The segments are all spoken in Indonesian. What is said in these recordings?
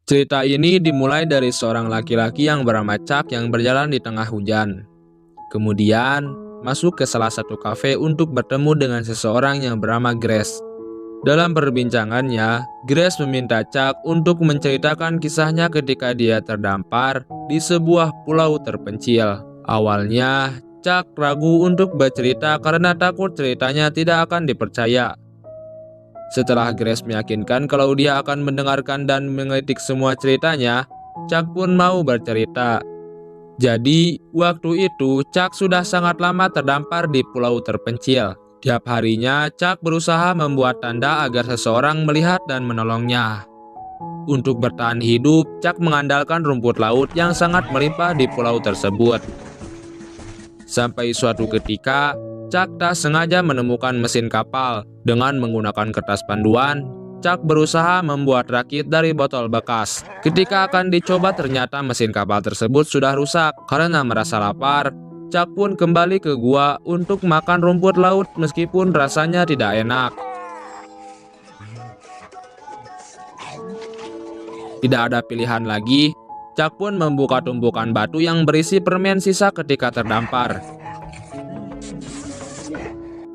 Cerita ini dimulai dari seorang laki-laki yang bernama Chuck yang berjalan di tengah hujan. Kemudian, masuk ke salah satu kafe untuk bertemu dengan seseorang yang bernama Grace. Dalam perbincangannya, Grace meminta Chuck untuk menceritakan kisahnya ketika dia terdampar di sebuah pulau terpencil. Awalnya, Chuck ragu untuk bercerita karena takut ceritanya tidak akan dipercaya. Setelah Grace meyakinkan kalau dia akan mendengarkan dan mengeritik semua ceritanya, Chuck pun mau bercerita. Jadi, waktu itu Chuck sudah sangat lama terdampar di pulau terpencil. Tiap harinya, Chuck berusaha membuat tanda agar seseorang melihat dan menolongnya. Untuk bertahan hidup, Chuck mengandalkan rumput laut yang sangat melimpah di pulau tersebut. Sampai suatu ketika, Chuck tak sengaja menemukan mesin kapal. Dengan menggunakan kertas panduan, Chuck berusaha membuat rakit dari botol bekas. Ketika akan dicoba, ternyata mesin kapal tersebut sudah rusak. Karena merasa lapar, Chuck pun kembali ke gua untuk makan rumput laut meskipun rasanya tidak enak. Tidak ada pilihan lagi, Chuck pun membuka tumpukan batu yang berisi permen sisa ketika terdampar.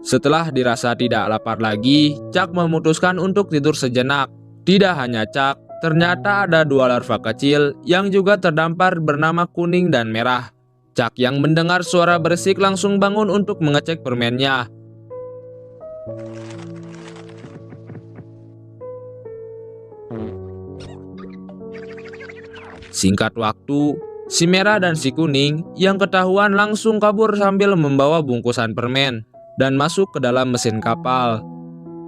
Setelah dirasa tidak lapar lagi, Chuck memutuskan untuk tidur sejenak. Tidak hanya Chuck, ternyata ada dua larva kecil yang juga terdampar bernama kuning dan merah. Chuck yang mendengar suara berisik langsung bangun untuk mengecek permennya. Singkat waktu, si merah dan si kuning yang ketahuan langsung kabur sambil membawa bungkusan permen dan masuk ke dalam mesin kapal.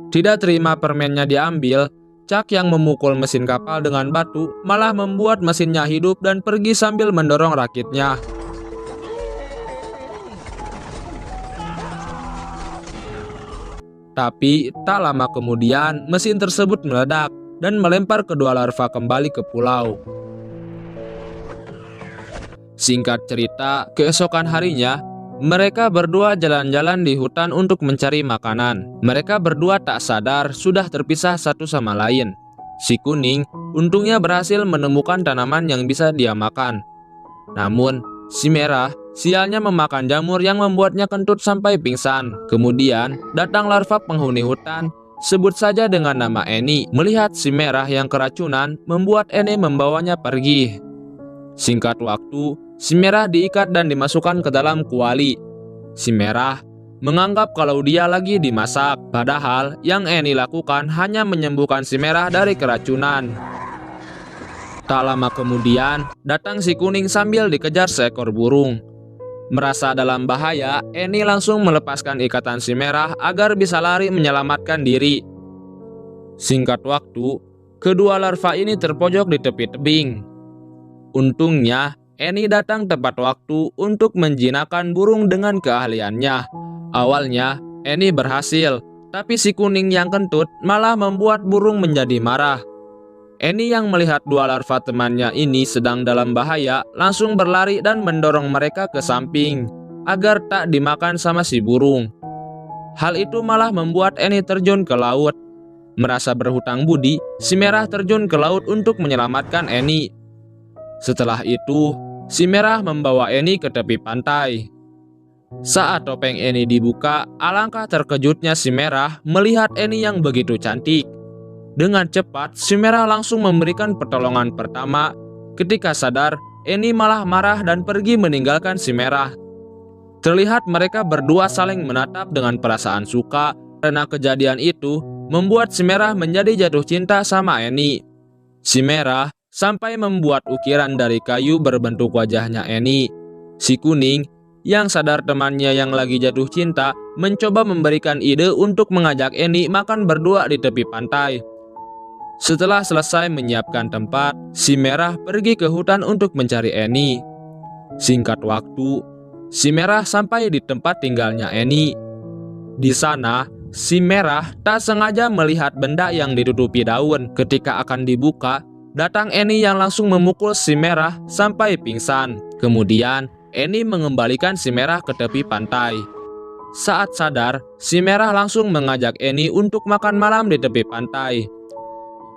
Tidak terima permennya diambil, Chuck yang memukul mesin kapal dengan batu malah membuat mesinnya hidup dan pergi sambil mendorong rakitnya. Tapi tak lama kemudian mesin tersebut meledak dan melempar kedua larva kembali ke pulau. Singkat cerita, keesokan harinya, mereka berdua jalan-jalan di hutan untuk mencari makanan. Mereka berdua tak sadar sudah terpisah satu sama lain. Si kuning untungnya berhasil menemukan tanaman yang bisa dia makan. Namun, si merah sialnya memakan jamur yang membuatnya kentut sampai pingsan. Kemudian, datang larva penghuni hutan, sebut saja dengan nama Annie. Melihat si merah yang keracunan, membuat Annie membawanya pergi. Singkat waktu, si merah diikat dan dimasukkan ke dalam kuali. Si merah menganggap kalau dia lagi dimasak, padahal yang Annie lakukan hanya menyembuhkan si merah dari keracunan. Tak lama kemudian, datang si kuning sambil dikejar seekor burung. Merasa dalam bahaya, Annie langsung melepaskan ikatan si merah agar bisa lari menyelamatkan diri. Singkat waktu, kedua larva ini terpojok di tepi tebing. Untungnya, Annie datang tepat waktu untuk menjinakkan burung dengan keahliannya. Awalnya, Annie berhasil, tapi si kuning yang kentut malah membuat burung menjadi marah. Annie yang melihat dua larva temannya ini sedang dalam bahaya, langsung berlari dan mendorong mereka ke samping, agar tak dimakan sama si burung. Hal itu malah membuat Annie terjun ke laut. Merasa berhutang budi, si merah terjun ke laut untuk menyelamatkan Annie. Setelah itu, si merah membawa Annie ke tepi pantai. Saat topeng Annie dibuka, alangkah terkejutnya si merah melihat Annie yang begitu cantik. Dengan cepat, si merah langsung memberikan pertolongan pertama. Ketika sadar, Annie malah marah dan pergi meninggalkan si merah. Terlihat mereka berdua saling menatap dengan perasaan suka, karena kejadian itu membuat si merah menjadi jatuh cinta sama Annie. Si merah sampai membuat ukiran dari kayu berbentuk wajahnya Annie. Si kuning, yang sadar temannya yang lagi jatuh cinta, mencoba memberikan ide untuk mengajak Annie makan berdua di tepi pantai. Setelah selesai menyiapkan tempat, si merah pergi ke hutan untuk mencari Annie. Singkat waktu, si merah sampai di tempat tinggalnya Annie. Di sana, si merah tak sengaja melihat benda yang ditutupi daun. Ketika akan dibuka, datang Annie yang langsung memukul si merah sampai pingsan. Kemudian, Annie mengembalikan si merah ke tepi pantai. Saat sadar, si merah langsung mengajak Annie untuk makan malam di tepi pantai.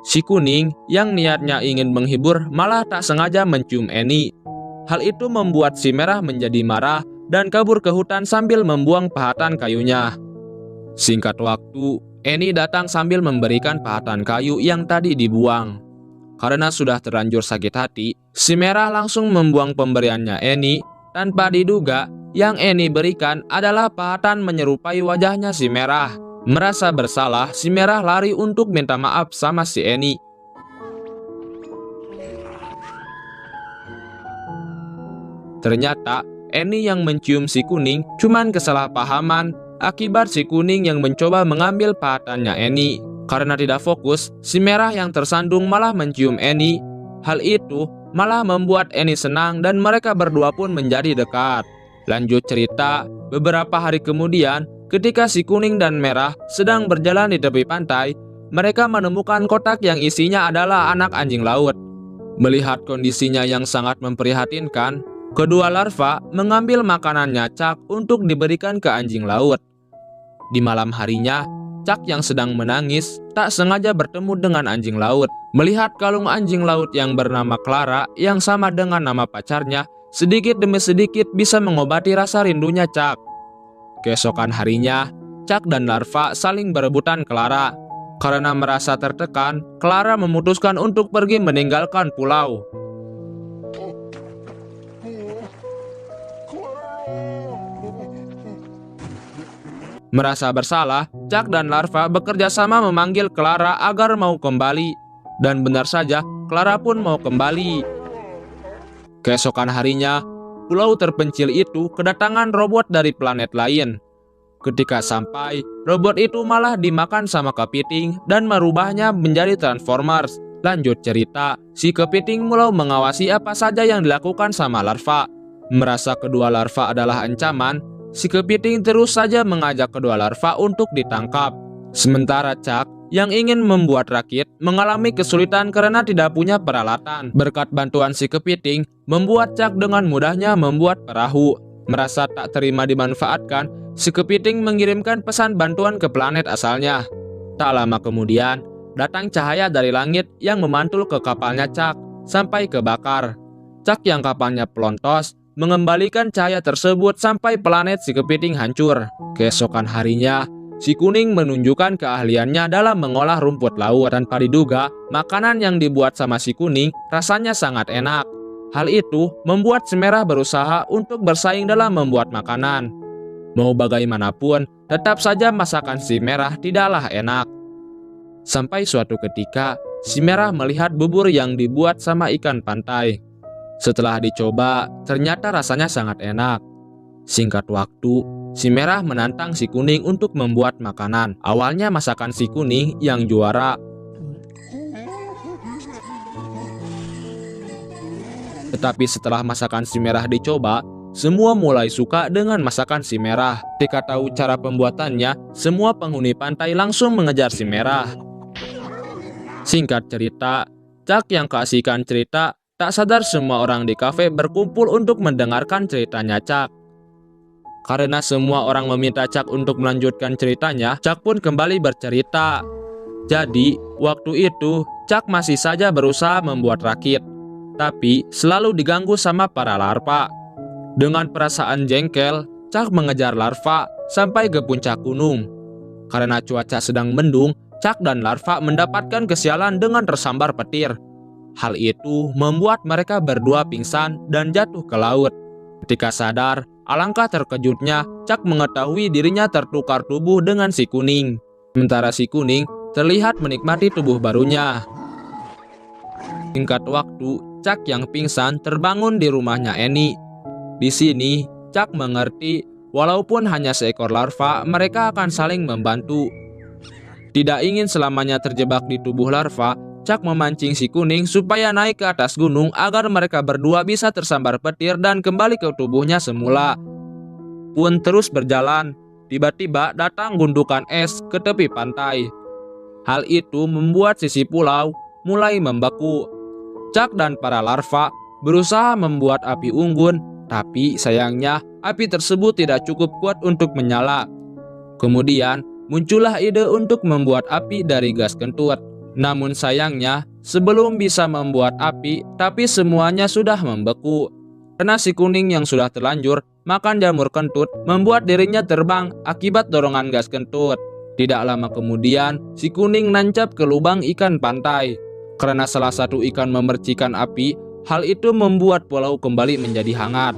Si Kuning yang niatnya ingin menghibur malah tak sengaja mencium Eni. Hal itu membuat si Merah menjadi marah dan kabur ke hutan sambil membuang pahatan kayunya. Singkat waktu, Eni datang sambil memberikan pahatan kayu yang tadi dibuang. Karena sudah terlanjur sakit hati, si Merah langsung membuang pemberiannya Eni. Tanpa diduga, yang Eni berikan adalah pahatan menyerupai wajahnya si Merah. Merasa bersalah, si Merah lari untuk minta maaf sama si Eni. Ternyata, Eni yang mencium si Kuning cuman kesalahpahaman akibat si Kuning yang mencoba mengambil pahatannya Eni. Karena tidak fokus, si Merah yang tersandung malah mencium Eni. Hal itu malah membuat Eni senang dan mereka berdua pun menjadi dekat. Lanjut cerita, beberapa hari kemudian, ketika si Kuning dan Merah sedang berjalan di tepi pantai, mereka menemukan kotak yang isinya adalah anak anjing laut. Melihat kondisinya yang sangat memprihatinkan, kedua larva mengambil makanannya Chuck untuk diberikan ke anjing laut. Di malam harinya, Chuck yang sedang menangis tak sengaja bertemu dengan anjing laut. Melihat kalung anjing laut yang bernama Clara yang sama dengan nama pacarnya, sedikit demi sedikit bisa mengobati rasa rindunya Chuck. Keesokan harinya, Chuck dan larva saling berebutan Clara. Karena merasa tertekan, Clara memutuskan untuk pergi meninggalkan pulau. Merasa bersalah, Chuck dan larva bekerja sama memanggil Clara agar mau kembali. Dan benar saja, Clara pun mau kembali. Keesokan harinya, pulau terpencil itu kedatangan robot dari planet lain. Ketika sampai, robot itu malah dimakan sama kepiting dan merubahnya menjadi Transformers. Lanjut cerita, si kepiting mulai mengawasi apa saja yang dilakukan sama larva. Merasa kedua larva adalah ancaman, si kepiting terus saja mengajak kedua larva untuk ditangkap. Sementara Chuck yang ingin membuat rakit mengalami kesulitan karena tidak punya peralatan. Berkat bantuan si kepiting, membuat Chuck dengan mudahnya membuat perahu. Merasa tak terima dimanfaatkan, si kepiting mengirimkan pesan bantuan ke planet asalnya. Tak lama kemudian, datang cahaya dari langit yang memantul ke kapalnya Chuck sampai kebakar. Chuck yang kapalnya pelontos mengembalikan cahaya tersebut sampai planet si kepiting hancur. Keesokan harinya, si Kuning menunjukkan keahliannya dalam mengolah rumput laut. Tanpa diduga, makanan yang dibuat sama si Kuning rasanya sangat enak. Hal itu membuat si Merah berusaha untuk bersaing dalam membuat makanan. Mau bagaimanapun, tetap saja masakan si Merah tidaklah enak. Sampai suatu ketika, si Merah melihat bubur yang dibuat sama ikan pantai. Setelah dicoba, ternyata rasanya sangat enak. Singkat waktu, si Merah menantang si Kuning untuk membuat makanan. Awalnya masakan si Kuning yang juara. Tetapi setelah masakan si Merah dicoba, semua mulai suka dengan masakan si Merah. Ketika tahu cara pembuatannya, semua penghuni pantai langsung mengejar si Merah. Singkat cerita, Chuck yang keasikan cerita, tak sadar semua orang di kafe berkumpul untuk mendengarkan ceritanya Chuck. Karena semua orang meminta Chuck untuk melanjutkan ceritanya, Chuck pun kembali bercerita. Jadi, waktu itu, Chuck masih saja berusaha membuat rakit, tapi selalu diganggu sama para larva. Dengan perasaan jengkel, Chuck mengejar larva sampai ke puncak gunung. Karena cuaca sedang mendung, Chuck dan larva mendapatkan kesialan dengan tersambar petir. Hal itu membuat mereka berdua pingsan dan jatuh ke laut. Ketika sadar, alangkah terkejutnya Chuck mengetahui dirinya tertukar tubuh dengan si Kuning. Sementara si Kuning terlihat menikmati tubuh barunya. Singkat waktu, Chuck yang pingsan terbangun di rumahnya Eni. Di sini, Chuck mengerti walaupun hanya seekor larva, mereka akan saling membantu. Tidak ingin selamanya terjebak di tubuh larva, Chuck memancing si Kuning supaya naik ke atas gunung agar mereka berdua bisa tersambar petir dan kembali ke tubuhnya semula. Pun terus berjalan, tiba-tiba datang gundukan es ke tepi pantai. Hal itu membuat sisi pulau mulai membeku. Chuck dan para larva berusaha membuat api unggun, tapi sayangnya api tersebut tidak cukup kuat untuk menyala. Kemudian muncullah ide untuk membuat api dari gas kentut. Namun sayangnya, sebelum bisa membuat api, tapi semuanya sudah membeku. Karena si kuning yang sudah terlanjur makan jamur kentut membuat dirinya terbang akibat dorongan gas kentut. Tidak lama kemudian, si kuning nancap ke lubang ikan pantai. Karena salah satu ikan memercikan api, hal itu membuat pulau kembali menjadi hangat.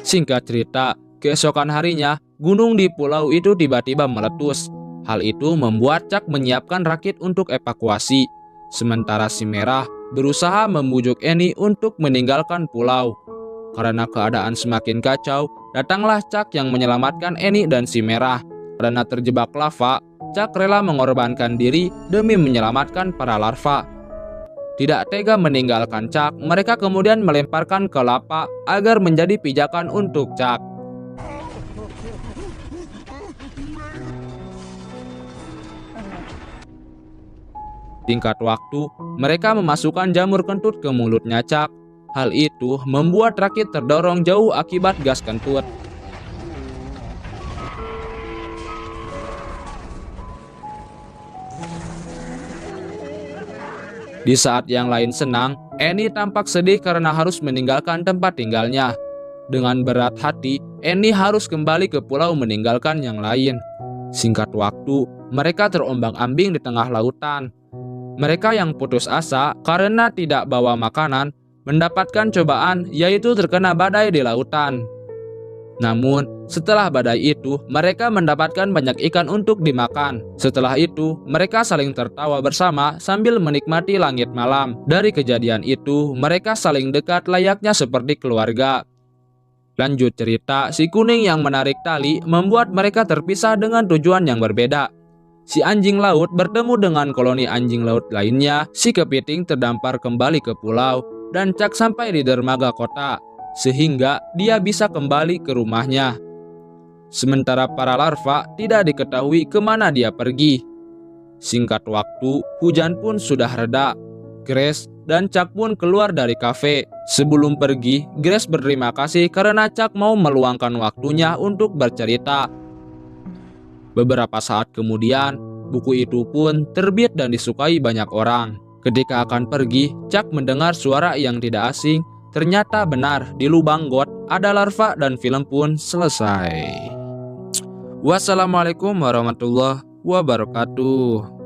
Singkat cerita, keesokan harinya, gunung di pulau itu tiba-tiba meletus. Hal itu membuat Chuck menyiapkan rakit untuk evakuasi. Sementara si Merah berusaha membujuk Annie untuk meninggalkan pulau. Karena keadaan semakin kacau, datanglah Chuck yang menyelamatkan Annie dan si Merah. Karena terjebak lava, Chuck rela mengorbankan diri demi menyelamatkan para larva. Tidak tega meninggalkan Chuck, mereka kemudian melemparkan ke lava agar menjadi pijakan untuk Chuck. Singkat waktu, mereka memasukkan jamur kentut ke mulutnya Chuck. Hal itu membuat rakit terdorong jauh akibat gas kentut. Di saat yang lain senang, Annie tampak sedih karena harus meninggalkan tempat tinggalnya. Dengan berat hati, Annie harus kembali ke pulau meninggalkan yang lain. Singkat waktu, mereka terombang-ambing di tengah lautan. Mereka yang putus asa karena tidak bawa makanan, mendapatkan cobaan yaitu terkena badai di lautan. Namun, setelah badai itu, mereka mendapatkan banyak ikan untuk dimakan. Setelah itu, mereka saling tertawa bersama sambil menikmati langit malam. Dari kejadian itu, mereka saling dekat layaknya seperti keluarga. Lanjut cerita, si kuning yang menarik tali membuat mereka terpisah dengan tujuan yang berbeda. Si anjing laut bertemu dengan koloni anjing laut lainnya, si kepiting terdampar kembali ke pulau, dan Chuck sampai di dermaga kota, sehingga dia bisa kembali ke rumahnya. Sementara para larva tidak diketahui kemana dia pergi. Singkat waktu, hujan pun sudah reda. Grace dan Chuck pun keluar dari kafe. Sebelum pergi, Grace berterima kasih karena Chuck mau meluangkan waktunya untuk bercerita. Beberapa saat kemudian, buku itu pun terbit dan disukai banyak orang. Ketika akan pergi, Chuck mendengar suara yang tidak asing. Ternyata benar, di lubang got ada larva dan film pun selesai. Wassalamualaikum warahmatullahi wabarakatuh.